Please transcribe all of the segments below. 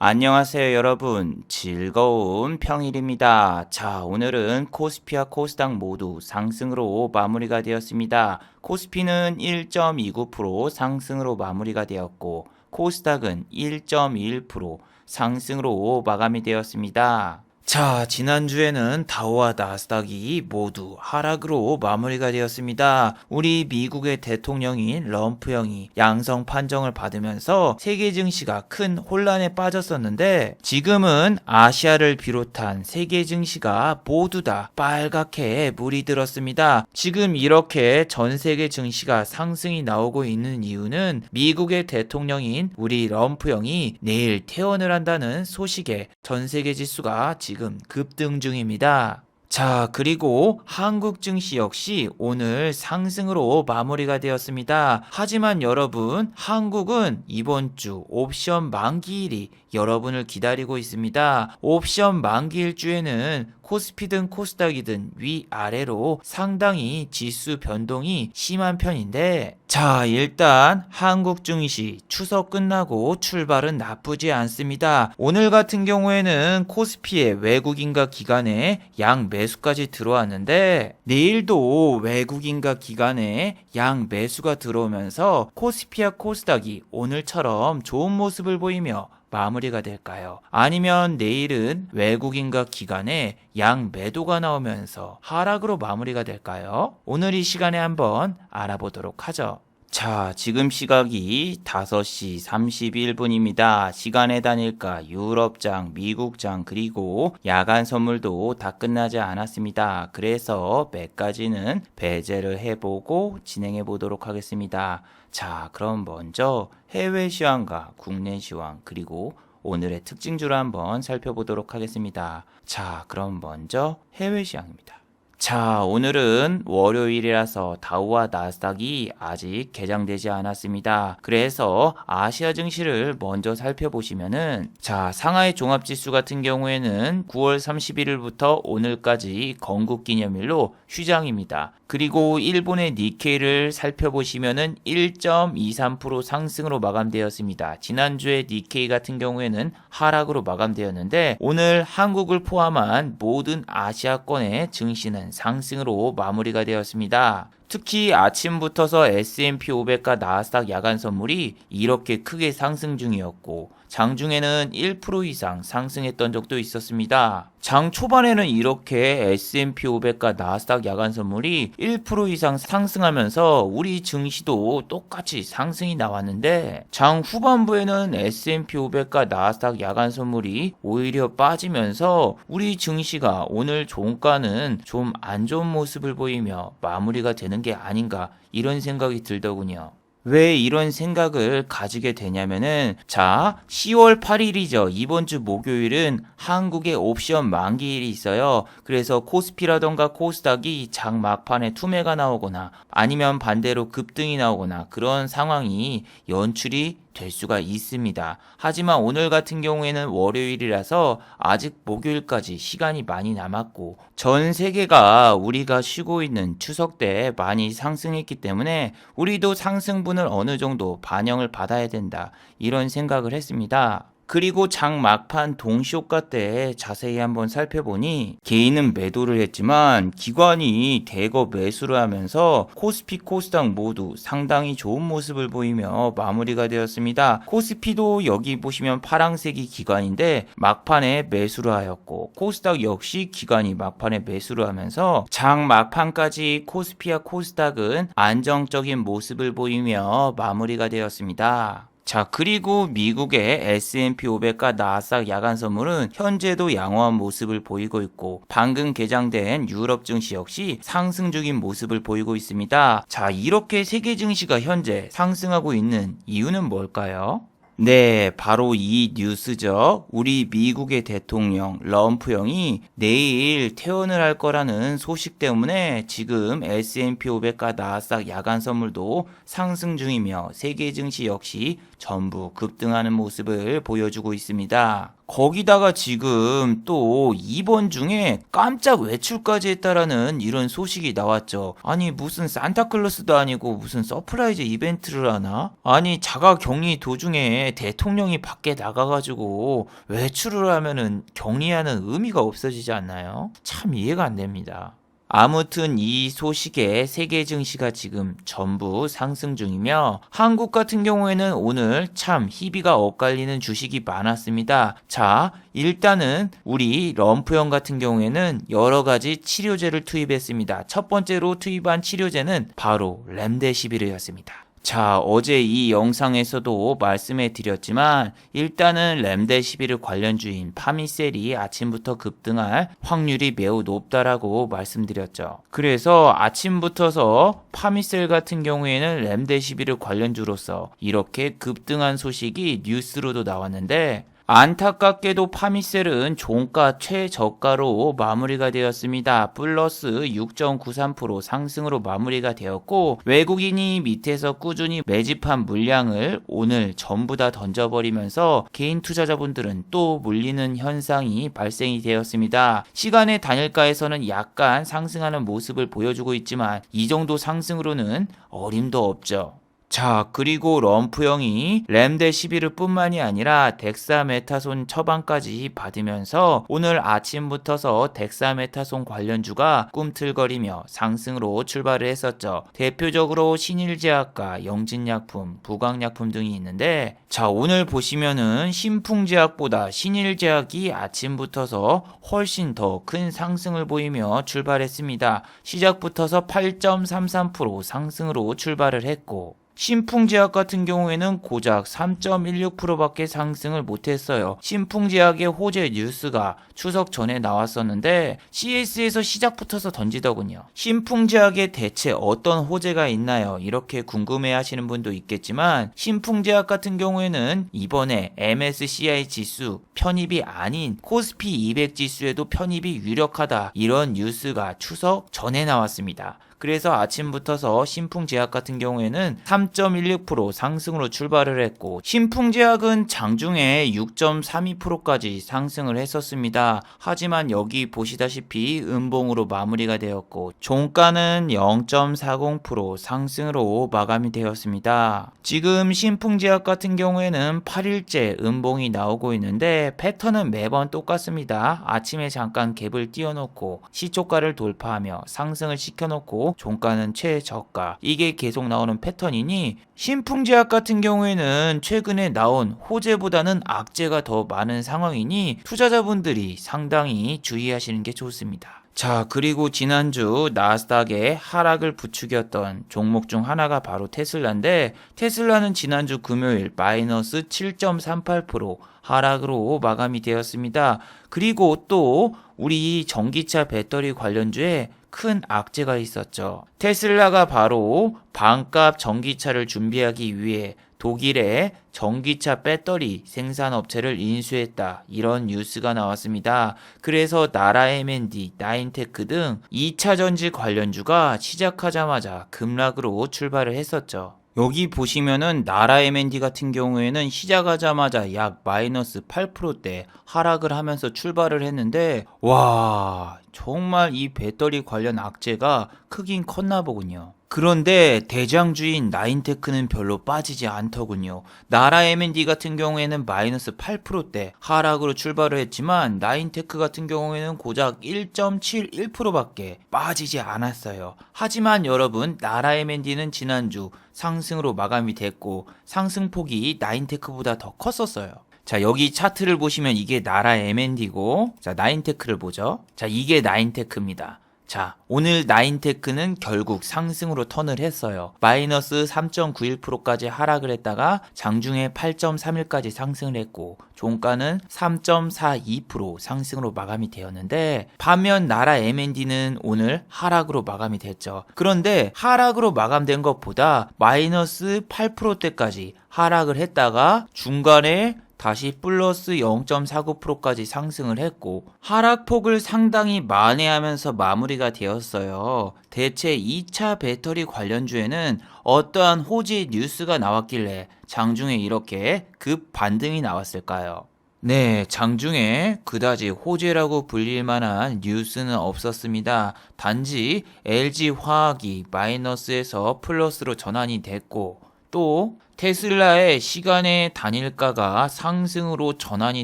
안녕하세요, 여러분. 즐거운 평일입니다. 자, 오늘은 코스피와 코스닥 모두 상승으로 마무리가 되었습니다. 코스피는 1.29% 상승으로 마무리가 되었고, 코스닥은 1.1% 상승으로 마감이 되었습니다. 자, 지난주에는 다우와 나스닥이 모두 하락으로 마무리가 되었습니다. 우리 미국의 대통령인 럼프 형이 양성 판정을 받으면서 세계 증시가 큰 혼란에 빠졌었는데 지금은 아시아를 비롯한 세계 증시가 모두 다 빨갛게 물이 들었습니다. 지금 이렇게 전 세계 증시가 상승이 나오고 있는 이유는 미국의 대통령인 우리 럼프 형이 내일 퇴원을 한다는 소식에 전 세계 지수가 지금 급등 중입니다. 자, 그리고 한국 증시 역시 오늘 상승으로 마무리가 되었습니다. 하지만 여러분, 한국은 이번 주 옵션 만기일이 여러분을 기다리고 있습니다. 옵션 만기일 주에는 코스피든 코스닥이든 위아래로 상당히 지수 변동이 심한 편인데, 자, 일단 한국 증시 추석 끝나고 출발은 나쁘지 않습니다. 오늘 같은 경우에는 코스피에 외국인과 기관의 양 매수까지 들어왔는데 내일도 외국인과 기관의 양 매수가 들어오면서 코스피와 코스닥이 오늘처럼 좋은 모습을 보이며 마무리가 될까요? 아니면 내일은 외국인과 기관의 양 매도가 나오면서 하락으로 마무리가 될까요? 오늘 이 시간에 한번 알아보도록 하죠. 자, 지금 시각이 5시 31분입니다. 시간의 단일가 유럽장, 미국장, 그리고 야간 선물도 다 끝나지 않았습니다. 그래서 몇 가지는 배제를 해보고 진행해 보도록 하겠습니다. 자, 그럼 먼저 해외 시황과 국내 시황, 그리고 오늘의 특징주를 한번 살펴보도록 하겠습니다. 자, 그럼 먼저 해외 시황입니다. 자, 오늘은 월요일이라서 다우와 나스닥이 아직 개장되지 않았습니다. 그래서 아시아 증시를 먼저 살펴보시면은, 자, 상하이 종합지수 같은 경우에는 9월 31일부터 오늘까지 건국기념일로 휴장입니다. 그리고 일본의 니케이를 살펴보시면은 1.23% 상승으로 마감되었습니다. 지난주에 니케이 같은 경우에는 하락으로 마감되었는데 오늘 한국을 포함한 모든 아시아권의 증시는 상승으로 마무리가 되었습니다. 특히 아침부터서 S&P 500과 나스닥 야간 선물이 이렇게 크게 상승 중이었고 장중에는 1% 이상 상승했던 적도 있었습니다. 장 초반에는 이렇게 S&P 500과 나스닥 야간 선물이 1% 이상 상승하면서 우리 증시도 똑같이 상승이 나왔는데 장 후반부에는 S&P 500과 나스닥 야간 선물이 오히려 빠지면서 우리 증시가 오늘 종가는 좀 안 좋은 모습을 보이며 마무리가 되는 게 아닌가 이런 생각이 들더군요. 왜 이런 생각을 가지게 되냐면은 자 10월 8일이죠. 이번 주 목요일은 한국의 옵션 만기일이 있어요. 그래서 코스피라던가 코스닥이 장 막판에 투매가 나오거나 아니면 반대로 급등이 나오거나 그런 상황이 연출이 될 수가 있습니다. 하지만 오늘 같은 경우에는 월요일이라서 아직 목요일까지 시간이 많이 남았고 전 세계가 우리가 쉬고 있는 추석 때 많이 상승했기 때문에 우리도 상승분을 어느 정도 반영을 받아야 된다. 이런 생각을 했습니다. 그리고 장 막판 동시효과 때 자세히 한번 살펴보니 개인은 매도를 했지만 기관이 대거 매수를 하면서 코스피, 코스닥 모두 상당히 좋은 모습을 보이며 마무리가 되었습니다. 코스피도 여기 보시면 파란색이 기관인데 막판에 매수를 하였고 코스닥 역시 기관이 막판에 매수를 하면서 장 막판까지 코스피와 코스닥은 안정적인 모습을 보이며 마무리가 되었습니다. 자, 그리고 미국의 S&P 500과 나스닥 야간 선물은 현재도 양호한 모습을 보이고 있고 방금 개장된 유럽 증시 역시 상승 중인 모습을 보이고 있습니다. 자, 이렇게 세계 증시가 현재 상승하고 있는 이유는 뭘까요? 네, 바로 이 뉴스죠. 우리 미국의 대통령 럼프 형이 내일 퇴원을 할 거라는 소식 때문에 지금 S&P 500과 나스닥 야간 선물도 상승 중이며 세계 증시 역시 전부 급등하는 모습을 보여주고 있습니다. 거기다가 지금 또 이번 중에 깜짝 외출까지 했다라는 이런 소식이 나왔죠. 아니 무슨 산타클로스도 아니고 무슨 서프라이즈 이벤트를 하나? 아니 자가격리 도중에 대통령이 밖에 나가가지고 외출을 하면은 격리하는 의미가 없어지지 않나요? 참 이해가 안 됩니다. 아무튼 이 소식에 세계 증시가 지금 전부 상승 중이며 한국 같은 경우에는 오늘 참 희비가 엇갈리는 주식이 많았습니다. 자, 일단은 우리 럼프형 같은 경우에는 여러 가지 치료제를 투입했습니다. 첫 번째로 투입한 치료제는 바로 렘데시비르였습니다. 자, 어제 이 영상에서도 말씀해 드렸지만 일단은 렘데시비르 관련주인 파미셀이 아침부터 급등할 확률이 매우 높다라고 말씀드렸죠. 그래서 아침부터서 파미셀 같은 경우에는 렘데시비르 관련주로서 이렇게 급등한 소식이 뉴스로도 나왔는데 안타깝게도 파미셀은 종가 최저가로 마무리가 되었습니다. 플러스 6.93% 상승으로 마무리가 되었고 외국인이 밑에서 꾸준히 매집한 물량을 오늘 전부 다 던져버리면서 개인 투자자분들은 또 물리는 현상이 발생이 되었습니다. 시간의 단일가에서는 약간 상승하는 모습을 보여주고 있지만 이 정도 상승으로는 어림도 없죠. 자, 그리고 럼프형이 렘데시비르 뿐만이 아니라 덱사메타손 처방까지 받으면서 오늘 아침부터서 덱사메타손 관련주가 꿈틀거리며 상승으로 출발을 했었죠. 대표적으로 신일제약과 영진약품, 부강약품 등이 있는데 자, 오늘 보시면은 신풍제약보다 신일제약이 아침부터서 훨씬 더 큰 상승을 보이며 출발했습니다. 시작부터서 8.33% 상승으로 출발을 했고 신풍제약 같은 경우에는 고작 3.16%밖에 상승을 못했어요. 신풍제약의 호재 뉴스가 추석 전에 나왔었는데 CS에서 시작부터서 던지더군요. 신풍제약에 대체 어떤 호재가 있나요? 이렇게 궁금해 하시는 분도 있겠지만 신풍제약 같은 경우에는 이번에 MSCI 지수 편입이 아닌 코스피 200 지수에도 편입이 유력하다. 이런 뉴스가 추석 전에 나왔습니다. 그래서 아침부터서 신풍제약 같은 경우에는 3.16% 상승으로 출발을 했고 신풍제약은 장중에 6.32%까지 상승을 했었습니다. 하지만 여기 보시다시피 음봉으로 마무리가 되었고 종가는 0.40% 상승으로 마감이 되었습니다. 지금 신풍제약 같은 경우에는 8일째 음봉이 나오고 있는데 패턴은 매번 똑같습니다. 아침에 잠깐 갭을 띄워놓고 시초가를 돌파하며 상승을 시켜놓고 종가는 최저가 이게 계속 나오는 패턴이니 신풍제약 같은 경우에는 최근에 나온 호재보다는 악재가 더 많은 상황이니 투자자분들이 상당히 주의하시는 게 좋습니다. 자, 그리고 지난주 나스닥에 하락을 부추겼던 종목 중 하나가 바로 테슬라인데 테슬라는 지난주 금요일 마이너스 7.38% 하락으로 마감이 되었습니다. 그리고 또 우리 전기차 배터리 관련주에 큰 악재가 있었죠. 테슬라가 바로 반값 전기차를 준비하기 위해 독일의 전기차 배터리 생산업체를 인수했다. 이런 뉴스가 나왔습니다. 그래서 나라 M&D, 나인테크 등 2차 전지 관련주가 시작하자마자 급락으로 출발을 했었죠. 여기 보시면은 나라 M&D 같은 경우에는 시작하자마자 약 마이너스 8%대 하락을 하면서 출발을 했는데 와 정말 이 배터리 관련 악재가 크긴 컸나 보군요. 그런데 대장주인 나인테크는 별로 빠지지 않더군요. 나라 M&D 같은 경우에는 마이너스 8%대 하락으로 출발을 했지만 나인테크 같은 경우에는 고작 1.71%밖에 빠지지 않았어요. 하지만 여러분 나라 M&D는 지난주 상승으로 마감이 됐고 상승폭이 나인테크보다 더 컸었어요. 자, 여기 차트를 보시면 이게 나라 M&D고 자, 나인테크를 보죠. 자, 이게 나인테크입니다. 자, 오늘 나인테크는 결국 상승으로 턴을 했어요. 마이너스 3.91%까지 하락을 했다가 장중에 8.31까지 상승을 했고 종가는 3.42% 상승으로 마감이 되었는데 반면 나라 M&D는 오늘 하락으로 마감이 됐죠. 그런데 하락으로 마감된 것보다 마이너스 8%대까지 하락을 했다가 중간에 다시 플러스 0.49%까지 상승을 했고 하락폭을 상당히 만회하면서 마무리가 되었어요. 대체 2차 배터리 관련주에는 어떠한 호재 뉴스가 나왔길래 장중에 이렇게 급 반등이 나왔을까요? 네, 장중에 그다지 호재라고 불릴 만한 뉴스는 없었습니다. 단지 LG화학이 마이너스에서 플러스로 전환이 됐고 또 테슬라의 시간의 단일가가 상승으로 전환이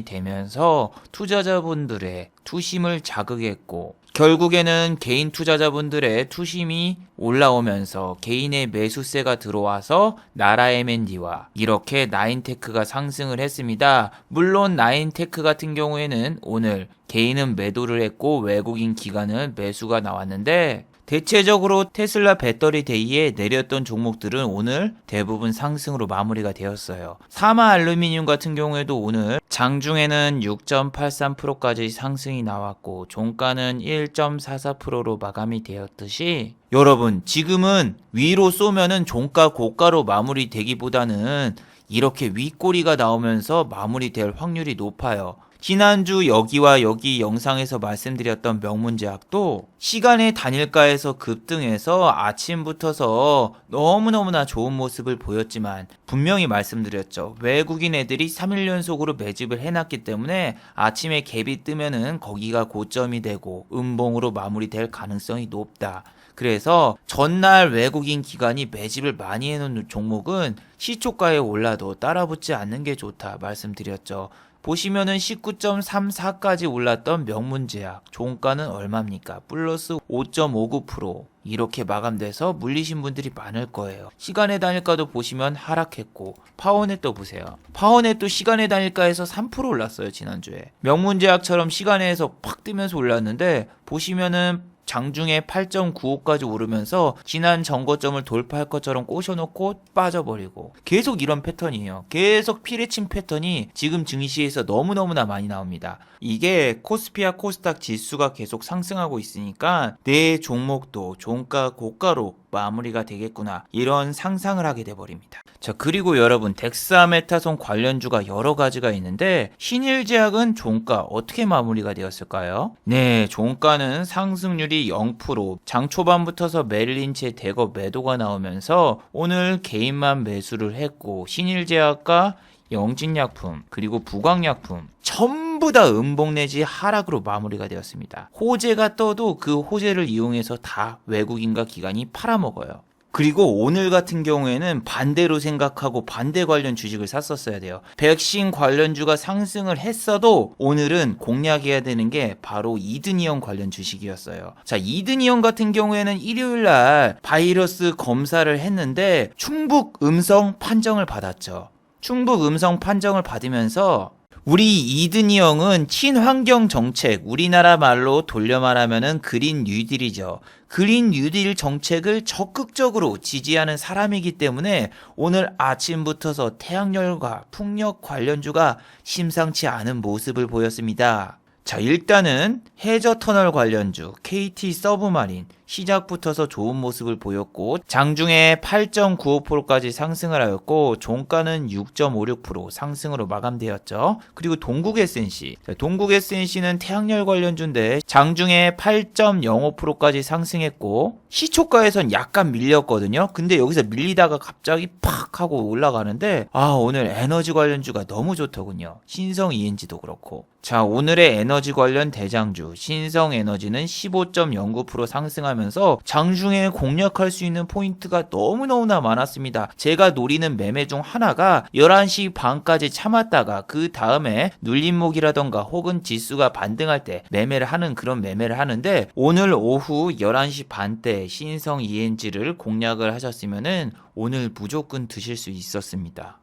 되면서 투자자분들의 투심을 자극했고 결국에는 개인 투자자분들의 투심이 올라오면서 개인의 매수세가 들어와서 나라 M&D와 이렇게 나인테크가 상승을 했습니다. 물론 나인테크 같은 경우에는 오늘 개인은 매도를 했고 외국인 기관은 매수가 나왔는데 대체적으로 테슬라 배터리 데이에 내렸던 종목들은 오늘 대부분 상승으로 마무리가 되었어요. 사마 알루미늄 같은 경우에도 오늘 장중에는 6.83%까지 상승이 나왔고 종가는 1.44%로 마감이 되었듯이 여러분 지금은 위로 쏘면은 종가 고가로 마무리되기보다는 이렇게 윗꼬리가 나오면서 마무리될 확률이 높아요. 지난주 여기와 여기 영상에서 말씀드렸던 명문제약도 시간의 단일가에서 급등해서 아침부터서 너무너무나 좋은 모습을 보였지만 분명히 말씀드렸죠. 외국인 애들이 3일 연속으로 매집을 해놨기 때문에 아침에 갭이 뜨면은 거기가 고점이 되고 음봉으로 마무리될 가능성이 높다. 그래서 전날 외국인 기관이 매집을 많이 해놓은 종목은 시초가에 올라도 따라붙지 않는 게 좋다 말씀드렸죠. 보시면은 19.34까지 올랐던 명문제약 종가는 얼마입니까? 플러스 5.59% 이렇게 마감돼서 물리신 분들이 많을 거예요. 시간의 단일가도 보시면 하락했고 파워넷도 보세요. 파워넷도 시간의 단일가에서 3% 올랐어요 지난주에. 명문제약처럼 시간에서 팍 뜨면서 올랐는데 보시면은 장중에 8.95까지 오르면서 지난 전고점을 돌파할 것처럼 꼬셔놓고 빠져버리고 계속 이런 패턴이에요. 계속 피레침 패턴이 지금 증시에서 너무너무나 많이 나옵니다. 이게 코스피와 코스닥 지수가 계속 상승하고 있으니까 내 종목도 종가 고가로 마무리가 되겠구나 이런 상상을 하게 돼버립니다. 자 그리고 여러분 덱사메타손 관련주가 여러 가지가 있는데 신일제약은 종가 어떻게 마무리가 되었을까요? 네 종가는 상승률이 0% 장 초반부터서 메릴린치의 대거 매도가 나오면서 오늘 개인만 매수를 했고 신일제약과 영진약품 그리고 부광약품 전부 다 음봉 내지 하락으로 마무리가 되었습니다. 호재가 떠도 그 호재를 이용해서 다 외국인과 기관이 팔아먹어요. 그리고 오늘 같은 경우에는 반대로 생각하고 반대 관련 주식을 샀었어야 돼요. 백신 관련주가 상승을 했어도 오늘은 공략해야 되는 게 바로 이드니언 관련 주식이었어요. 자, 이드니언 같은 경우에는 일요일날 바이러스 검사를 했는데 충북 음성 판정을 받았죠. 충북 음성 판정을 받으면서 우리 이든이 형은 친환경 정책, 우리나라 말로 돌려 말하면은 그린 뉴딜이죠. 그린 뉴딜 정책을 적극적으로 지지하는 사람이기 때문에 오늘 아침부터서 태양열과 풍력 관련주가 심상치 않은 모습을 보였습니다. 자, 일단은 해저터널 관련주 KT 서브마린 시작부터서 좋은 모습을 보였고 장중에 8.95%까지 상승을 하였고 종가는 6.56% 상승으로 마감되었죠. 그리고 동국 SNC. 동국 SNC는 태양열 관련주인데 장중에 8.05%까지 상승했고 시초가에선 약간 밀렸거든요. 근데 여기서 밀리다가 갑자기 팍 하고 올라가는데 오늘 에너지 관련주가 너무 좋더군요. 신성 ENG도 그렇고. 자, 오늘의 에너지 관련 대장주 신성에너지는 15.09% 상승하면서 장중에 공략할 수 있는 포인트가 너무너무나 많았습니다. 제가 노리는 매매 중 하나가 11시 반까지 참았다가 그 다음에 눌림목이라던가 혹은 지수가 반등할 때 매매를 하는 그런 매매를 하는데 오늘 오후 11시 반대 신성 ENG를 공략을 하셨으면은 오늘 무조건 드실 수 있었습니다.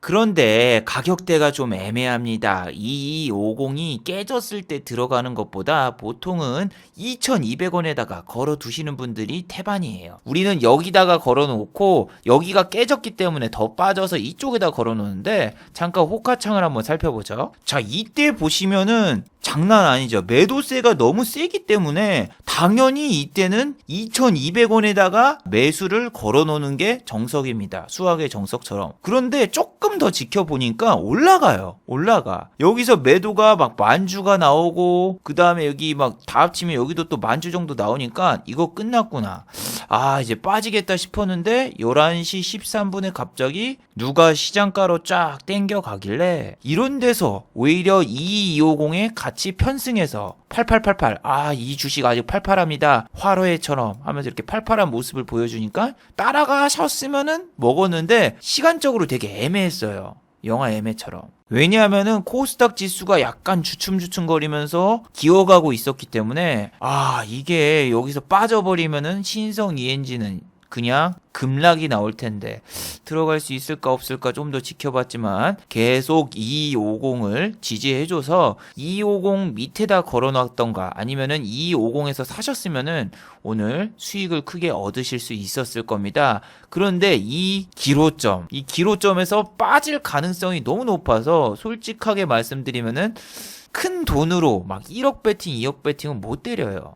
그런데 가격대가 좀 애매합니다. 2250이 깨졌을 때 들어가는 것보다 보통은 2200원에다가 걸어 두시는 분들이 태반이에요. 우리는 여기다가 걸어 놓고 여기가 깨졌기 때문에 더 빠져서 이쪽에다 걸어 놓는데 잠깐 호가창을 한번 살펴보죠. 자, 이때 보시면은 장난 아니죠. 매도세가 너무 세기 때문에 당연히 이때는 2,200원에다가 매수를 걸어놓는 게 정석입니다. 수학의 정석처럼. 그런데 조금 더 지켜보니까 올라가. 여기서 매도가 막 만주가 나오고 그 다음에 여기 막 다 합치면 여기도 또 만주 정도 나오니까 이거 끝났구나. 아, 이제 빠지겠다 싶었는데 11시 13분에 갑자기 누가 시장가로 쫙 땡겨 가길래 이런 데서 오히려 2250에 같이 편승해서 8888, 아, 이 주식 아직 팔팔합니다. 화로회처럼 하면서 이렇게 팔팔한 모습을 보여주니까 따라가셨으면은 먹었는데 시간적으로 되게 애매했어요. 영화 애매처럼. 왜냐하면은 코스닥 지수가 약간 주춤주춤거리면서 기어가고 있었기 때문에 이게 여기서 빠져버리면은 신성 ENG는 그냥 급락이 나올 텐데 들어갈 수 있을까 없을까 좀 더 지켜봤지만 계속 2250을 지지해줘서 2250 밑에다 걸어놨던가 아니면은 2250에서 사셨으면은 오늘 수익을 크게 얻으실 수 있었을 겁니다. 그런데 이 기로점에서 빠질 가능성이 너무 높아서 솔직하게 말씀드리면은 큰 돈으로 막 1억 배팅, 2억 배팅은 못 때려.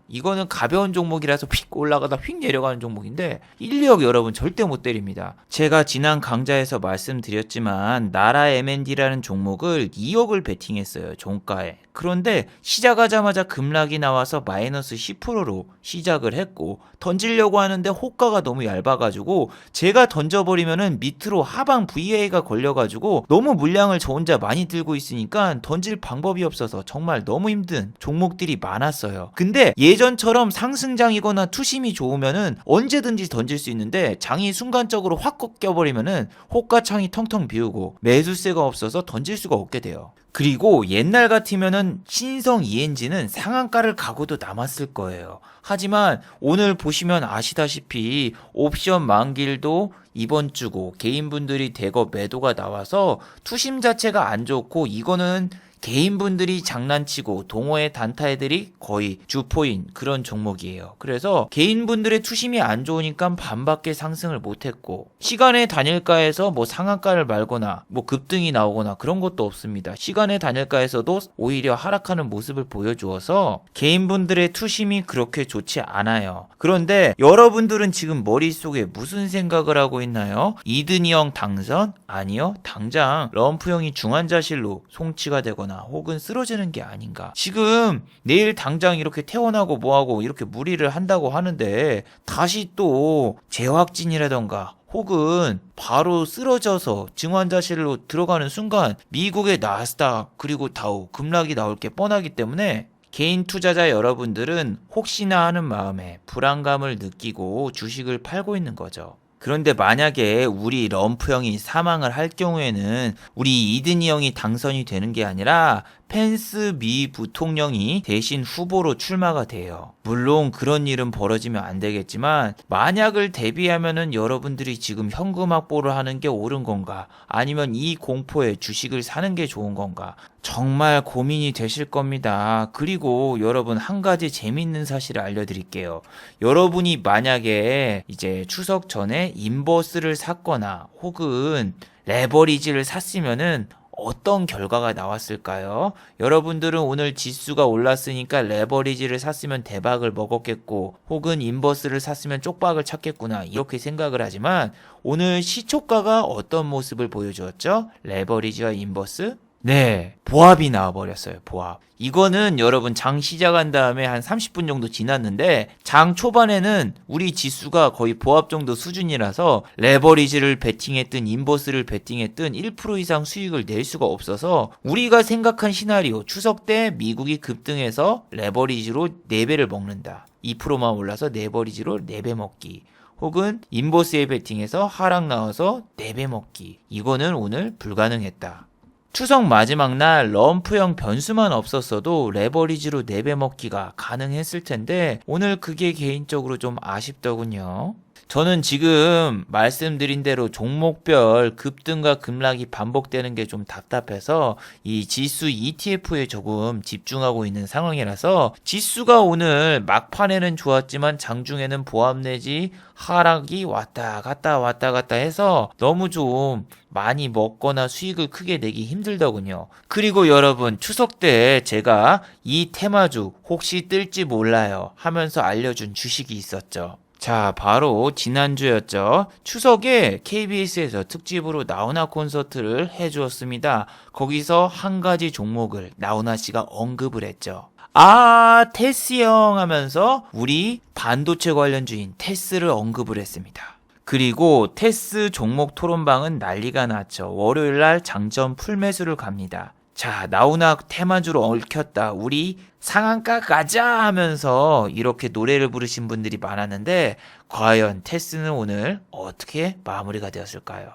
이거는 가벼운 종목이라서 휙 올라가다 휙 내려가는 종목인데 1, 2억 여러분 절대 못 때립니다. 제가 지난 강좌에서 말씀드렸지만 나라 M&D라는 종목을 2억을 베팅했어요. 종가에. 그런데 시작하자마자 급락이 나와서 마이너스 10%로 시작을 했고 던지려고 하는데 호가가 너무 얇아가지고 제가 던져버리면은 밑으로 하방 VA가 걸려가지고 너무 물량을 저 혼자 많이 들고 있으니까 던질 방법이 없어서 정말 너무 힘든 종목들이 많았어요. 근데 예전처럼 상승장이거나 투심이 좋으면은 언제든지 던질 수 있는데 장이 순간적으로 확 꺾여버리면은 호가창이 텅텅 비우고 매수세가 없어서 던질 수가 없게 돼요. 그리고 옛날 같으면은 신성 ENG는 상한가를 가고도 남았을 거예요. 하지만 오늘 보시면 아시다시피 옵션 만길도 이번 주고 개인분들이 대거 매도가 나와서 투심 자체가 안 좋고 이거는 개인분들이 장난치고 동호회 단타애들이 거의 주포인 그런 종목이에요. 그래서 개인분들의 투심이 안 좋으니까 반밖에 상승을 못했고 시간의 단일가에서 뭐 상한가를 말거나 뭐 급등이 나오거나 그런 것도 없습니다. 시간의 단일가에서도 오히려 하락하는 모습을 보여주어서 개인분들의 투심이 그렇게 좋지 않아요. 그런데 여러분들은 지금 머릿속에 무슨 생각을 하고 있나요? 이든이 형 당선? 아니요. 당장 럼프 형이 중환자실로 송치가 되거나 혹은 쓰러지는 게 아닌가. 지금 내일 당장 이렇게 퇴원하고 뭐하고 이렇게 무리를 한다고 하는데 다시 또 재확진이라던가 혹은 바로 쓰러져서 증환자실로 들어가는 순간 미국의 나스닥 그리고 다우 급락이 나올 게 뻔하기 때문에 개인 투자자 여러분들은 혹시나 하는 마음에 불안감을 느끼고 주식을 팔고 있는 거죠. 그런데 만약에 우리 럼프 형이 사망을 할 경우에는 우리 이든이 형이 당선이 되는 게 아니라 펜스 미 부통령이 대신 후보로 출마가 돼요. 물론 그런 일은 벌어지면 안 되겠지만 만약을 대비하면은 여러분들이 지금 현금 확보를 하는 게 옳은 건가 아니면 이 공포에 주식을 사는 게 좋은 건가 정말 고민이 되실 겁니다. 그리고 여러분 한 가지 재밌는 사실을 알려드릴게요. 여러분이 만약에 이제 추석 전에 인버스를 샀거나 혹은 레버리지를 샀으면은 어떤 결과가 나왔을까요? 여러분들은 오늘 지수가 올랐으니까 레버리지를 샀으면 대박을 먹었겠고 혹은 인버스를 샀으면 쪽박을 쳤겠구나 이렇게 생각을 하지만 오늘 시초가가 어떤 모습을 보여주었죠? 레버리지와 인버스? 네, 보합이 나와버렸어요. 보합. 이거는 여러분 장 시작한 다음에 한 30분 정도 지났는데 장 초반에는 우리 지수가 거의 보합 정도 수준이라서 레버리지를 베팅했든 인버스를 베팅했든 1% 이상 수익을 낼 수가 없어서 우리가 생각한 시나리오 추석 때 미국이 급등해서 레버리지로 4배를 먹는다. 2%만 올라서 레버리지로 4배 먹기. 혹은 인버스에 베팅해서 하락 나와서 4배 먹기. 이거는 오늘 불가능했다. 추석 마지막 날 럼프형 변수만 없었어도 레버리지로 4배 먹기가 가능했을 텐데 오늘 그게 개인적으로 좀 아쉽더군요. 저는 지금 말씀드린 대로 종목별 급등과 급락이 반복되는 게 좀 답답해서 이 지수 ETF에 조금 집중하고 있는 상황이라서 지수가 오늘 막판에는 좋았지만 장중에는 보합 내지 하락이 왔다 갔다 해서 너무 좀 많이 먹거나 수익을 크게 내기 힘들더군요. 그리고 여러분 추석 때 제가 이 테마주 혹시 뜰지 몰라요 하면서 알려준 주식이 있었죠. 자, 바로 지난주였죠. 추석에 KBS에서 특집으로 나훈아 콘서트를 해주었습니다. 거기서 한 가지 종목을 나훈아 씨가 언급을 했죠. 아, 테스 형 하면서 우리 반도체 관련주인 테스를 언급을 했습니다. 그리고 테스 종목 토론방은 난리가 났죠. 월요일날 장점 풀매수를 갑니다. 자, 나훈아 테마주로 얽혔다. 우리 상한가 가자 하면서 이렇게 노래를 부르신 분들이 많았는데 과연 테스는 오늘 어떻게 마무리가 되었을까요?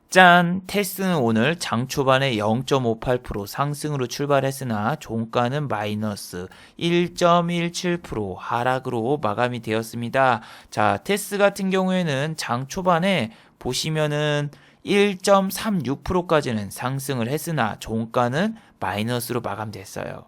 짠! 테스는 오늘 장 초반에 0.58% 상승으로 출발했으나 종가는 마이너스 1.17% 하락으로 마감이 되었습니다. 자, 테스 같은 경우에는 장 초반에 보시면은 1.36%까지는 상승을 했으나 종가는 마이너스로 마감됐어요.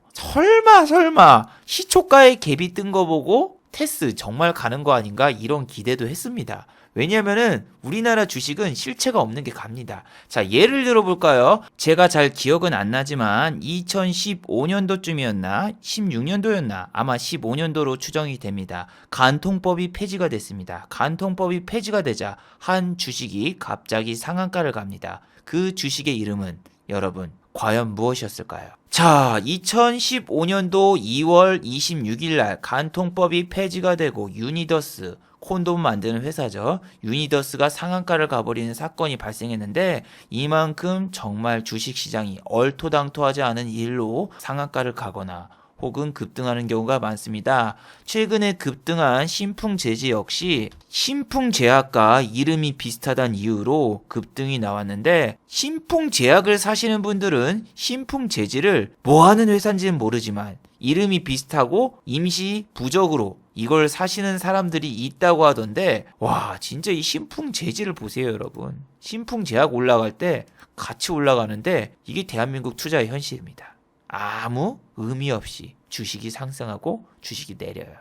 설마 시초가에 갭이 뜬 거 보고 테스 정말 가는 거 아닌가 이런 기대도 했습니다. 왜냐면은 우리나라 주식은 실체가 없는 게 갑니다. 자, 예를 들어볼까요? 제가 잘 기억은 안 나지만 2015년도쯤이었나 16년도였나 아마 15년도로 추정이 됩니다. 간통법이 폐지가 됐습니다. 간통법이 폐지가 되자 한 주식이 갑자기 상한가를 갑니다. 그 주식의 이름은 여러분 과연 무엇이었을까요? 자, 2015년도 2월 26일 날 간통법이 폐지가 되고 유니더스 콘돔 만드는 회사죠. 유니더스가 상한가를 가버리는 사건이 발생했는데 이만큼 정말 주식시장이 얼토당토하지 않은 일로 상한가를 가거나 혹은 급등하는 경우가 많습니다. 최근에 급등한 신풍제지 역시 신풍제약과 이름이 비슷하다는 이유로 급등이 나왔는데 신풍제약을 사시는 분들은 신풍제지를 뭐하는 회사인지는 모르지만 이름이 비슷하고 임시 부적으로 이걸 사시는 사람들이 있다고 하던데 와 진짜 이 신풍제지를 보세요 여러분. 신풍제약 올라갈 때 같이 올라가는데 이게 대한민국 투자의 현실입니다. 아무 의미 없이 주식이 상승하고 주식이 내려요.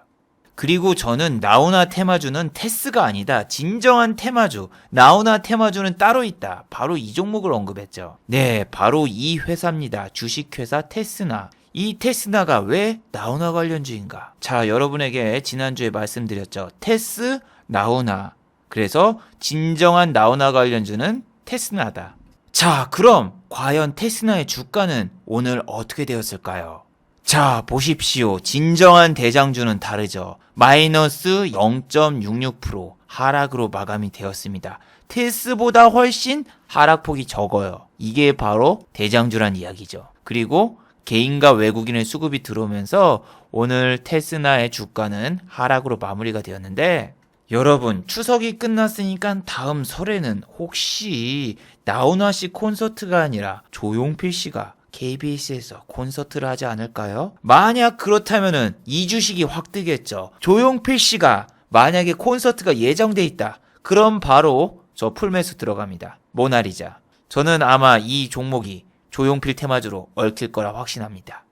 그리고 저는 나훈아 테마주는 테스가 아니다. 진정한 테마주, 나훈아 테마주는 따로 있다. 바로 이 종목을 언급했죠. 네, 바로 이 회사입니다. 주식회사 테스나. 이 테스나가 왜 나훈아 관련주인가? 자, 여러분에게 지난주에 말씀드렸죠. 테스, 나훈아. 그래서 진정한 나훈아 관련주는 테스나다. 자, 그럼 과연 테스나의 주가는 오늘 어떻게 되었을까요? 자, 보십시오. 진정한 대장주는 다르죠. 마이너스 0.66% 하락으로 마감이 되었습니다. 테스보다 훨씬 하락폭이 적어요. 이게 바로 대장주란 이야기죠. 그리고 개인과 외국인의 수급이 들어오면서 오늘 테스나의 주가는 하락으로 마무리가 되었는데 여러분 추석이 끝났으니까 다음 설에는 혹시 나훈아 씨 콘서트가 아니라 조용필 씨가 KBS에서 콘서트를 하지 않을까요? 만약 그렇다면은 이 주식이 확 뜨겠죠. 조용필 씨가 만약에 콘서트가 예정돼 있다. 그럼 바로 저 풀매수 들어갑니다. 모나리자. 저는 아마 이 종목이 조용필 테마주로 얽힐 거라 확신합니다.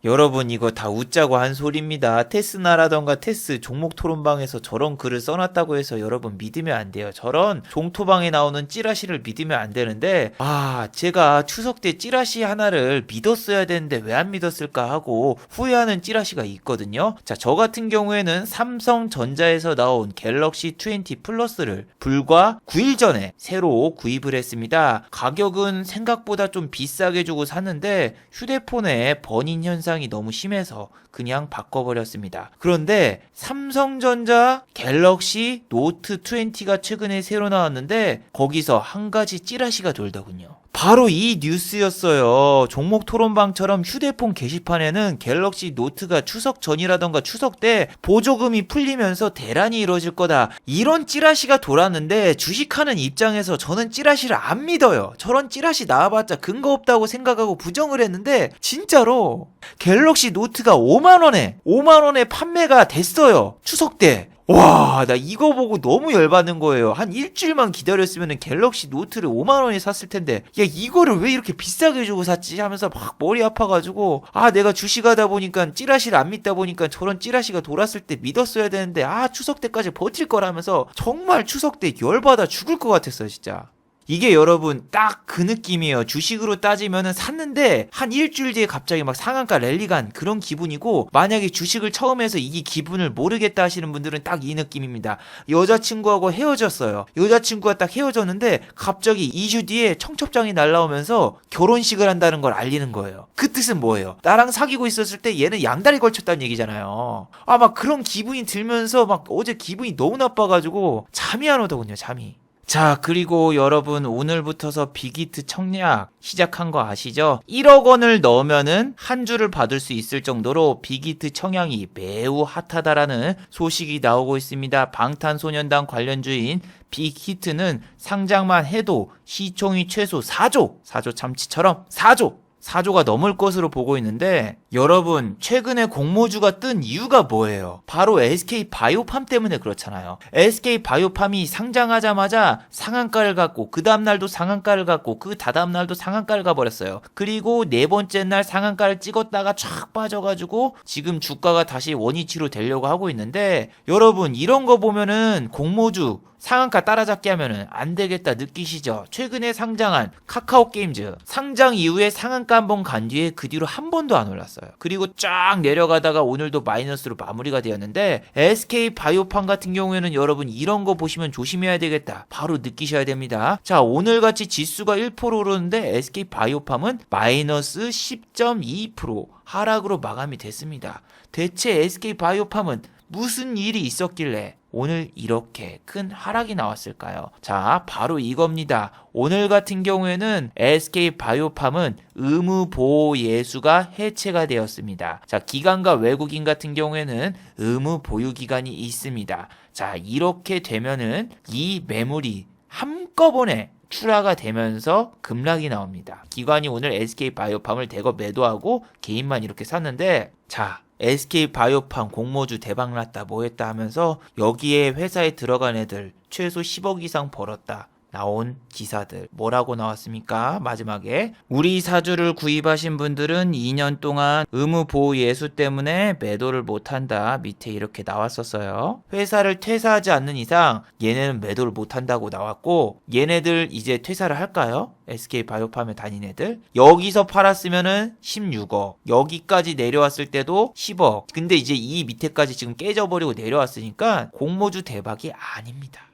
여러분 이거 다 웃자고 한 소리입니다. 테스나라던가 테스 종목 토론방에서 저런 글을 써놨다고 해서 여러분 믿으면 안 돼요. 저런 종토방에 나오는 찌라시를 믿으면 안 되는데 제가 추석 때 찌라시 하나를 믿었어야 되는데 왜 안 믿었을까 하고 후회하는 찌라시가 있거든요. 자, 저 같은 경우에는 삼성전자에서 나온 갤럭시 20 플러스를 불과 9일 전에 새로 구입을 했습니다. 가격은 생각보다 좀 비싸게 주고 샀는데 휴대폰에 번인 현상이 너무 심해서 그냥 바꿔버렸습니다. 그런데 삼성전자 갤럭시 노트 20가 최근에 새로 나왔는데 거기서 한 가지 찌라시가 돌더군요. 바로 이 뉴스였어요. 종목 토론방처럼 휴대폰 게시판에는 갤럭시 노트가 추석 전이라던가 추석 때 보조금이 풀리면서 대란이 이루어질 거다. 이런 찌라시가 돌았는데 주식하는 입장에서 저는 찌라시를 안 믿어요. 저런 찌라시 나와봤자 근거 없다고 생각하고 부정을 했는데 진짜로 갤럭시 노트가 5만원에 판매가 됐어요. 추석 때. 와, 나 이거 보고 너무 열받는 거예요. 한 일주일만 기다렸으면 갤럭시 노트를 5만 원에 샀을 텐데, 야, 이거를 왜 이렇게 비싸게 주고 샀지? 하면서 막 머리 아파가지고, 아, 내가 주식하다 보니까 찌라시를 안 믿다 보니까 저런 찌라시가 돌았을 때 믿었어야 되는데, 아, 추석 때까지 버틸 거라면서 정말 추석 때 열받아 죽을 것 같았어요, 진짜. 이게 여러분 딱 그 느낌이에요. 주식으로 따지면은 샀는데 한 일주일 뒤에 갑자기 막 상한가 랠리 간 그런 기분이고, 만약에 주식을 처음 해서 이 기분을 모르겠다 하시는 분들은 딱 이 느낌입니다. 여자친구하고 헤어졌어요. 여자친구가 딱 헤어졌는데 갑자기 2주 뒤에 청첩장이 날라오면서 결혼식을 한다는 걸 알리는 거예요. 그 뜻은 뭐예요? 나랑 사귀고 있었을 때 얘는 양다리 걸쳤다는 얘기잖아요. 아, 막 그런 기분이 들면서 막 어제 기분이 너무 나빠가지고 잠이 안 오더군요, 잠이. 자, 그리고 여러분 오늘부터서 빅히트 청약 시작한 거 아시죠? 1억 원을 넣으면은 한 주를 받을 수 있을 정도로 빅히트 청약이 매우 핫하다라는 소식이 나오고 있습니다. 방탄소년단 관련주인 빅히트는 상장만 해도 시총이 최소 4조 참치처럼 4조가 넘을 것으로 보고 있는데, 여러분 최근에 공모주가 뜬 이유가 뭐예요? 바로 SK바이오팜 때문에 그렇잖아요. SK바이오팜이 상장하자마자 상한가를 갖고 그 다음날도 상한가를 갖고 그 다다음날도 상한가를 가버렸어요. 그리고 네 번째 날 상한가를 찍었다가 쫙 빠져가지고 지금 주가가 다시 원위치로 되려고 하고 있는데, 여러분 이런 거 보면은 공모주 상한가 따라잡기 하면은 안 되겠다 느끼시죠? 최근에 상장한 카카오게임즈 상장 이후에 상한가 한번 간 뒤에 그 뒤로 한 번도 안 올랐어요. 그리고 쫙 내려가다가 오늘도 마이너스로 마무리가 되었는데, SK바이오팜 같은 경우에는 여러분 이런 거 보시면 조심해야 되겠다 바로 느끼셔야 됩니다. 자, 오늘같이 지수가 1% 오르는데 SK바이오팜은 마이너스 10.2% 하락으로 마감이 됐습니다. 대체 SK바이오팜은 무슨 일이 있었길래 오늘 이렇게 큰 하락이 나왔을까요? 자, 바로 이겁니다. 오늘 같은 경우에는 SK바이오팜은 의무보호 예수가 해체가 되었습니다. 자, 기관과 외국인 같은 경우에는 의무 보유 기간이 있습니다. 자, 이렇게 되면은 이 매물이 한꺼번에 출하가 되면서 급락이 나옵니다. 기관이 오늘 SK바이오팜을 대거 매도하고 개인만 이렇게 샀는데, 자, SK바이오팜 공모주 대박났다 뭐했다 하면서 여기에 회사에 들어간 애들 최소 10억 이상 벌었다 나온 기사들 뭐라고 나왔습니까? 마지막에 우리 사주를 구입하신 분들은 2년 동안 의무보호 예수 때문에 매도를 못한다 밑에 이렇게 나왔었어요. 회사를 퇴사하지 않는 이상 얘네는 매도를 못한다고 나왔고, 얘네들 이제 퇴사를 할까요? SK바이오팜에 다닌 애들 여기서 팔았으면은 16억, 여기까지 내려왔을 때도 10억. 근데 이제 이 밑에까지 지금 깨져버리고 내려왔으니까 공모주 대박이 아닙니다.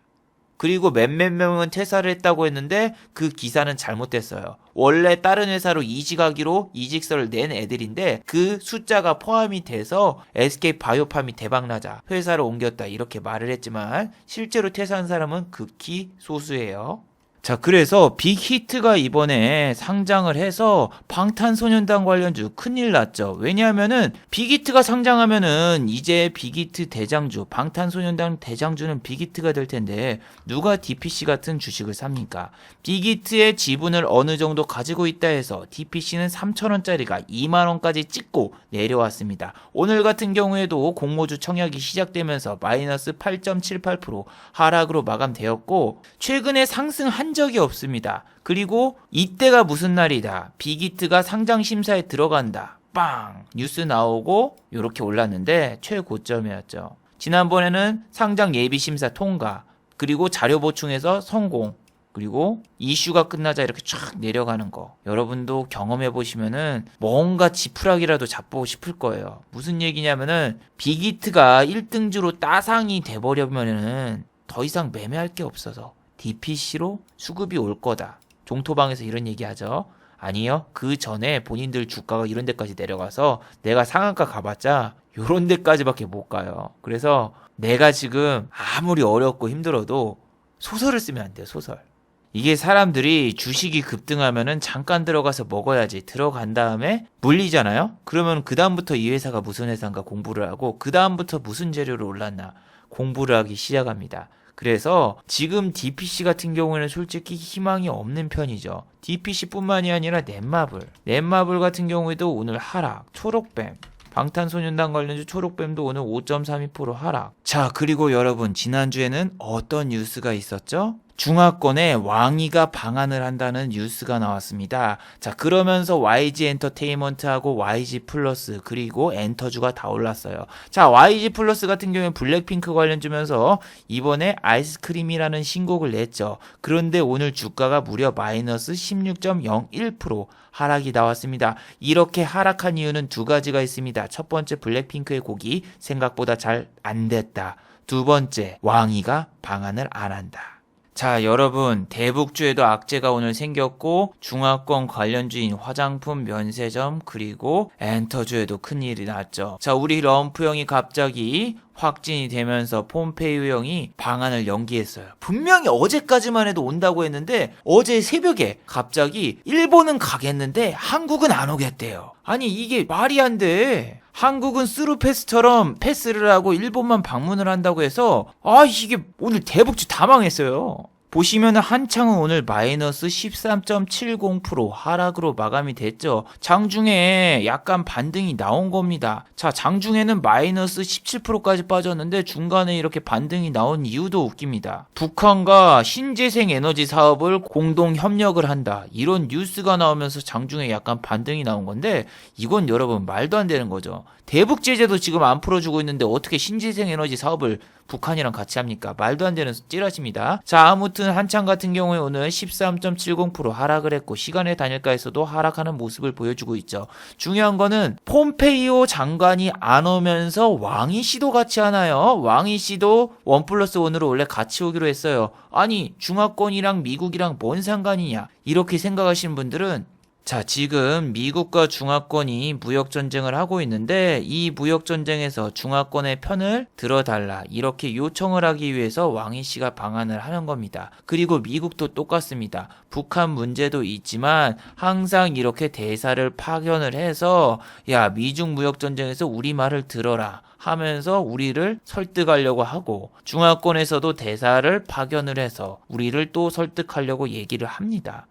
그리고 몇몇 명은 퇴사를 했다고 했는데 그 기사는 잘못됐어요. 원래 다른 회사로 이직하기로 이직서를 낸 애들인데 그 숫자가 포함이 돼서 SK바이오팜이 대박나자 회사를 옮겼다 이렇게 말을 했지만 실제로 퇴사한 사람은 극히 소수예요. 자, 그래서 빅히트가 이번에 상장을 해서 방탄소년단 관련주 큰일 났죠. 왜냐하면은 빅히트가 상장하면은 이제 빅히트 대장주, 방탄소년단 대장주는 빅히트가 될 텐데 누가 DPC 같은 주식을 삽니까? 빅히트의 지분을 어느 정도 가지고 있다 해서 DPC는 3,000원짜리가 2만원까지 찍고 내려왔습니다. 오늘 같은 경우에도 공모주 청약이 시작되면서 마이너스 8.78% 하락으로 마감되었고, 최근에 상승한 적이 없습니다. 그리고 이때가 무슨 날이다. 빅히트가 상장 심사에 들어간다. 빵! 뉴스 나오고 이렇게 올랐는데 최고점이었죠. 지난번에는 상장 예비 심사 통과, 그리고 자료 보충해서 성공, 그리고 이슈가 끝나자 이렇게 쫙 내려가는 거 여러분도 경험해 보시면은 뭔가 지푸라기라도 잡고 싶을 거예요. 무슨 얘기냐면은 빅히트가 1등주로 따상이 돼버려면은 더 이상 매매할 게 없어서 DPC로 수급이 올 거다. 종토방에서 이런 얘기 하죠. 아니요. 그 전에 본인들 주가가 이런 데까지 내려가서 내가 상한가 가봤자 요런 데까지밖에 못 가요. 그래서 내가 지금 아무리 어렵고 힘들어도 소설을 쓰면 안 돼요. 소설. 이게 사람들이 주식이 급등하면은 잠깐 들어가서 먹어야지 들어간 다음에 물리잖아요. 그러면 그 다음부터 이 회사가 무슨 회사인가 공부를 하고 그 다음부터 무슨 재료로 올랐나 공부를 하기 시작합니다. 그래서 지금 DPC 같은 경우에는 솔직히 희망이 없는 편이죠. DPC뿐만이 아니라 넷마블 같은 경우에도 오늘 하락, 초록뱀 방탄소년단 관련주 초록뱀도 오늘 5.32% 하락. 자, 그리고 여러분 지난주에는 어떤 뉴스가 있었죠? 중화권에 왕이가 방한을 한다는 뉴스가 나왔습니다. 자, 그러면서 YG 엔터테인먼트하고 YG 플러스 그리고 엔터주가 다 올랐어요. 자, YG 플러스 같은 경우에 블랙핑크 관련주면서 이번에 아이스크림이라는 신곡을 냈죠. 그런데 오늘 주가가 무려 마이너스 16.01% 하락이 나왔습니다. 이렇게 하락한 이유는 두 가지가 있습니다. 첫 번째, 블랙핑크의 곡이 생각보다 잘 안 됐다. 두 번째, 왕이가 방한을 안 한다. 자, 여러분, 대북주에도 악재가 오늘 생겼고 중화권 관련주인 화장품, 면세점, 그리고 엔터주에도 큰일이 났죠. 자, 우리 럼프 형이 갑자기 확진이 되면서 폼페이오 형이 방한을 연기했어요. 분명히 어제까지만 해도 온다고 했는데 어제 새벽에 갑자기 일본은 가겠는데 한국은 안 오겠대요. 아니, 이게 말이 안 돼. 한국은 스루패스처럼 패스를 하고 일본만 방문을 한다고 해서 이게 오늘 대북주 다 망했어요. 보시면 한창은 오늘 마이너스 13.70% 하락으로 마감이 됐죠. 장중에 약간 반등이 나온 겁니다. 자, 장중에는 마이너스 17%까지 빠졌는데 중간에 이렇게 반등이 나온 이유도 웃깁니다. 북한과 신재생 에너지 사업을 공동 협력을 한다. 이런 뉴스가 나오면서 장중에 약간 반등이 나온 건데 이건 여러분 말도 안 되는 거죠. 대북 제재도 지금 안 풀어주고 있는데 어떻게 신재생 에너지 사업을 북한이랑 같이 합니까? 말도 안 되는 찌라시입니다. 자, 아무튼 한창 같은 경우에 오늘 13.70% 하락을 했고 시간의 단일가에서도 하락하는 모습을 보여주고 있죠. 중요한 거는 폼페이오 장관이 안 오면서 왕이 씨도 같이 하나요? 왕이 씨도 1+1으로 원래 같이 오기로 했어요. 아니, 중화권이랑 미국이랑 뭔 상관이냐? 이렇게 생각하시는 분들은 자, 지금 미국과 중화권이 무역전쟁을 하고 있는데 이 무역전쟁에서 중화권의 편을 들어달라 이렇게 요청을 하기 위해서 왕이 씨가 방한을 하는 겁니다. 그리고 미국도 똑같습니다. 북한 문제도 있지만 항상 이렇게 대사를 파견을 해서 야, 미중 무역전쟁에서 우리 말을 들어라 하면서 우리를 설득하려고 하고 중화권에서도 대사를 파견을 해서 우리를 또 설득하려고 얘기를 합니다.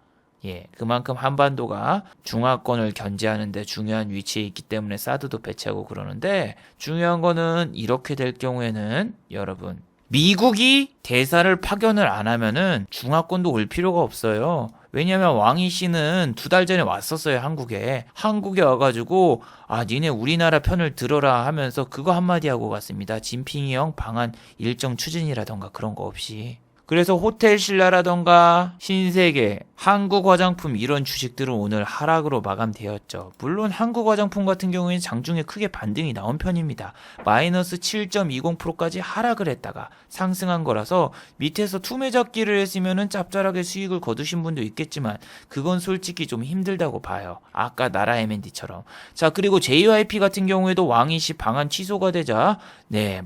예, 그만큼 한반도가 중화권을 견제하는 데 중요한 위치에 있기 때문에 사드도 배치하고 그러는데 중요한 거는 이렇게 될 경우에는 여러분 미국이 대사를 파견을 안 하면은 중화권도 올 필요가 없어요. 왜냐면 왕이 씨는 2달 전에 왔었어요, 한국에. 한국에 와가지고 니네 우리나라 편을 들어라 하면서 그거 한마디 하고 갔습니다. 진핑이 형 방한 일정 추진이라던가 그런 거 없이. 그래서 호텔신라라던가 신세계, 한국화장품 이런 주식들은 오늘 하락으로 마감되었죠. 물론 한국화장품 같은 경우에는 장중에 크게 반등이 나온 편입니다. 마이너스 7.20%까지 하락을 했다가 상승한 거라서 밑에서 투매잡기를 했으면 짭짤하게 수익을 거두신 분도 있겠지만 그건 솔직히 좀 힘들다고 봐요. 아까 나라 M&D처럼. 자, 그리고 JYP 같은 경우에도 왕이씨 방한 취소가 되자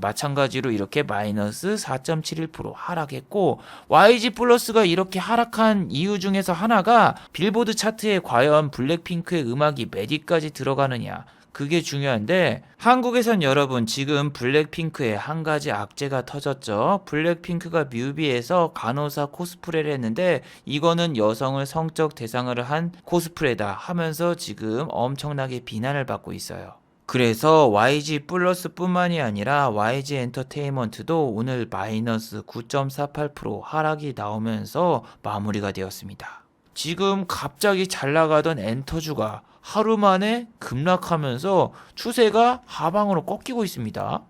마찬가지로 이렇게 마이너스 4.71% 하락했고 YG 플러스가 이렇게 하락한 이유 중에서 하나가 빌보드 차트에 과연 블랙핑크의 음악이 몇 위까지 들어가느냐 그게 중요한데 한국에선 여러분 지금 블랙핑크에 한 가지 악재가 터졌죠. 블랙핑크가 뮤비에서 간호사 코스프레를 했는데 이거는 여성을 성적 대상으로 한 코스프레다 하면서 지금 엄청나게 비난을 받고 있어요. 그래서 YG 플러스 뿐만이 아니라 YG 엔터테인먼트도 오늘 마이너스 9.48% 하락이 나오면서 마무리가 되었습니다. 지금 갑자기 잘 나가던 엔터주가 하루 만에 급락하면서 추세가 하방으로 꺾이고 있습니다.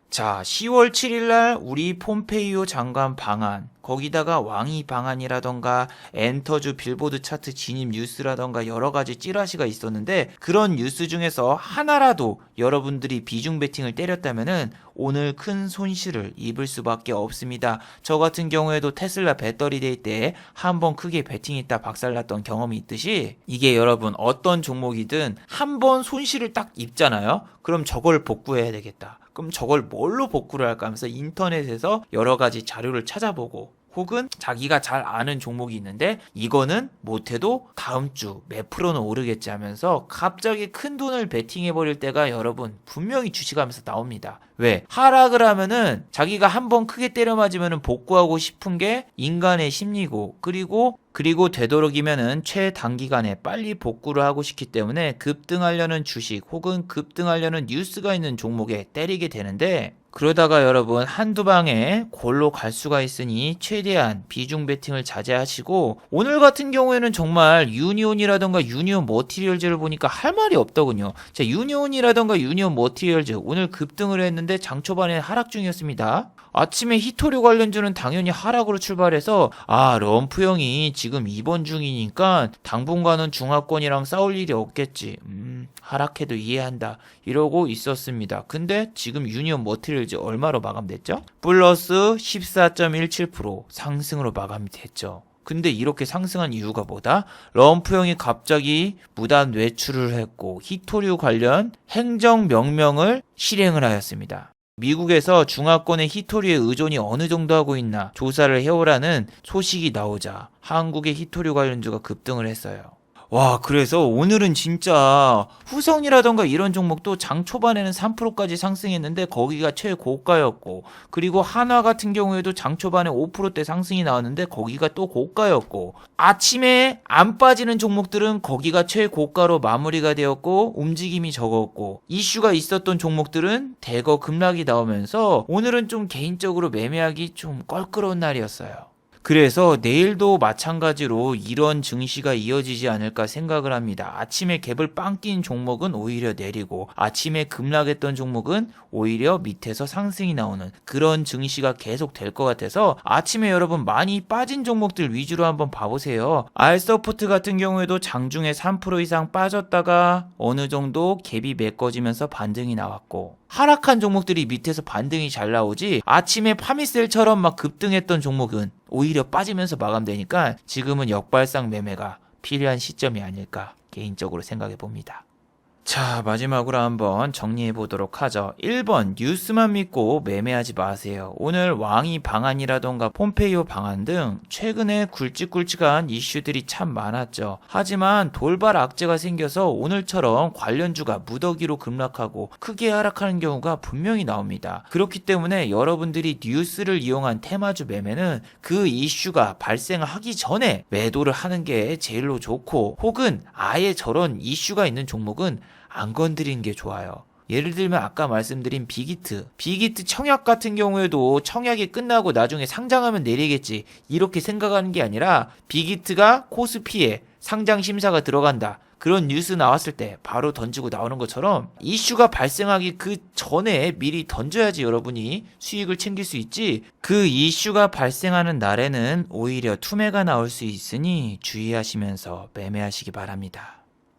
자, 10월 7일날 우리 폼페이오 장관 방한 거기다가 왕이 방한이라던가 엔터주 빌보드 차트 진입 뉴스라던가 여러가지 찌라시가 있었는데 그런 뉴스 중에서 하나라도 여러분들이 비중 베팅을 때렸다면은 오늘 큰 손실을 입을 수밖에 없습니다. 저 같은 경우에도 테슬라 배터리 데이 때 한번 크게 베팅했다 박살났던 경험이 있듯이 이게 여러분 어떤 종목이든 한번 손실을 딱 입잖아요. 그럼 저걸 복구해야 되겠다. 그럼 저걸 뭘로 복구를 할까 하면서 인터넷에서 여러 가지 자료를 찾아보고 혹은 자기가 잘 아는 종목이 있는데 이거는 못해도 다음 주 몇 프로는 오르겠지 하면서 갑자기 큰 돈을 베팅해버릴 때가 여러분 분명히 주식하면서 나옵니다. 왜? 하락을 하면은 자기가 한번 크게 때려 맞으면은 복구하고 싶은 게 인간의 심리고 그리고 되도록이면은 최단기간에 빨리 복구를 하고 싶기 때문에 급등하려는 주식 혹은 급등하려는 뉴스가 있는 종목에 때리게 되는데 그러다가 여러분 한두 방에 골로 갈 수가 있으니 최대한 비중 베팅을 자제하시고 오늘 같은 경우에는 정말 유니온이라던가 유니온 머티리얼즈를 보니까 할 말이 없더군요. 자, 유니온이라던가 유니온 머티리얼즈 오늘 급등을 했는데 장 초반에 하락 중이었습니다. 아침에 히토류 관련주는 당연히 하락으로 출발해서 럼프 형이 지금 입원 중이니까 당분간은 중화권이랑 싸울 일이 없겠지. 하락해도 이해한다. 이러고 있었습니다. 근데 지금 유니온 머티리얼즈 얼마로 마감됐죠? 플러스 14.17% 상승으로 마감이 됐죠. 근데 이렇게 상승한 이유가 뭐다? 럼프 형이 갑자기 무단 외출을 했고 히토류 관련 행정명령을 실행을 하였습니다. 미국에서 중화권의 히토류의 의존이 어느 정도 하고 있나 조사를 해오라는 소식이 나오자 한국의 히토류 관련주가 급등을 했어요. 와, 그래서 오늘은 진짜 후성이라던가 이런 종목도 장 초반에는 3%까지 상승했는데 거기가 최고가였고 그리고 한화 같은 경우에도 장 초반에 5%대 상승이 나왔는데 거기가 또 고가였고 아침에 안 빠지는 종목들은 거기가 최고가로 마무리가 되었고 움직임이 적었고 이슈가 있었던 종목들은 대거 급락이 나오면서 오늘은 좀 개인적으로 매매하기 좀 껄끄러운 날이었어요. 그래서 내일도 마찬가지로 이런 증시가 이어지지 않을까 생각을 합니다. 아침에 갭을 빵 낀 종목은 오히려 내리고 아침에 급락했던 종목은 오히려 밑에서 상승이 나오는 그런 증시가 계속 될 것 같아서 아침에 여러분 많이 빠진 종목들 위주로 한번 봐보세요. 알서포트 같은 경우에도 장중에 3% 이상 빠졌다가 어느 정도 갭이 메꿔지면서 반등이 나왔고 하락한 종목들이 밑에서 반등이 잘 나오지 아침에 파미셀처럼 막 급등했던 종목은 오히려 빠지면서 마감되니까 지금은 역발상 매매가 필요한 시점이 아닐까 개인적으로 생각해 봅니다. 자, 마지막으로 한번 정리해 보도록 하죠. 1번 뉴스만 믿고 매매하지 마세요. 오늘 왕이 방한이라던가 폼페이오 방한 등 최근에 굵직굵직한 이슈들이 참 많았죠. 하지만 돌발 악재가 생겨서 오늘처럼 관련주가 무더기로 급락하고 크게 하락하는 경우가 분명히 나옵니다. 그렇기 때문에 여러분들이 뉴스를 이용한 테마주 매매는 그 이슈가 발생하기 전에 매도를 하는 게 제일로 좋고 혹은 아예 저런 이슈가 있는 종목은 안 건드리는 게 좋아요. 예를 들면 아까 말씀드린 빅히트 청약 같은 경우에도 청약이 끝나고 나중에 상장하면 내리겠지 이렇게 생각하는 게 아니라 빅히트가 코스피에 상장 심사가 들어간다 그런 뉴스 나왔을 때 바로 던지고 나오는 것처럼 이슈가 발생하기 그 전에 미리 던져야지 여러분이 수익을 챙길 수 있지 그 이슈가 발생하는 날에는 오히려 투매가 나올 수 있으니 주의하시면서 매매하시기 바랍니다.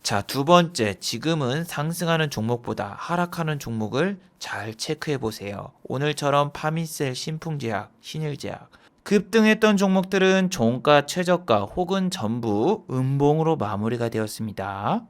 자, 두 번째, 지금은 상승하는 종목보다 하락하는 종목을 잘 체크해 보세요. 오늘처럼 파미셀, 신풍제약, 신일제약. 급등했던 종목들은 종가, 최저가 혹은 전부 음봉으로 마무리가 되었습니다.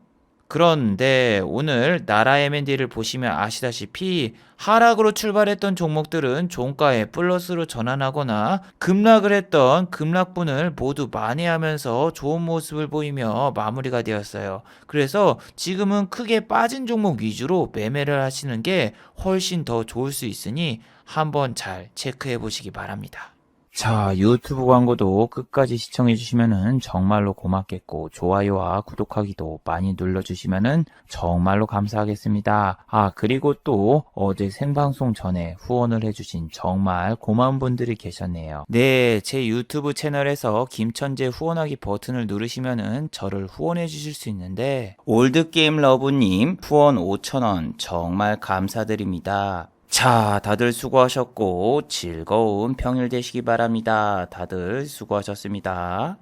그런데 오늘 나라 M&A를 보시면 아시다시피 하락으로 출발했던 종목들은 종가에 플러스로 전환하거나 급락을 했던 급락분을 모두 만회하면서 좋은 모습을 보이며 마무리가 되었어요. 그래서 지금은 크게 빠진 종목 위주로 매매를 하시는 게 훨씬 더 좋을 수 있으니 한번 잘 체크해 보시기 바랍니다. 자, 유튜브 광고도 끝까지 시청해주시면은 정말로 고맙겠고, 좋아요와 구독하기도 많이 눌러주시면은 정말로 감사하겠습니다. 그리고 또 어제 생방송 전에 후원을 해주신 정말 고마운 분들이 계셨네요. 네, 제 유튜브 채널에서 김천재 후원하기 버튼을 누르시면은 저를 후원해주실 수 있는데, 올드게임러브님 후원 5,000원 정말 감사드립니다. 자, 다들 수고하셨고 즐거운 평일 되시기 바랍니다. 다들 수고하셨습니다.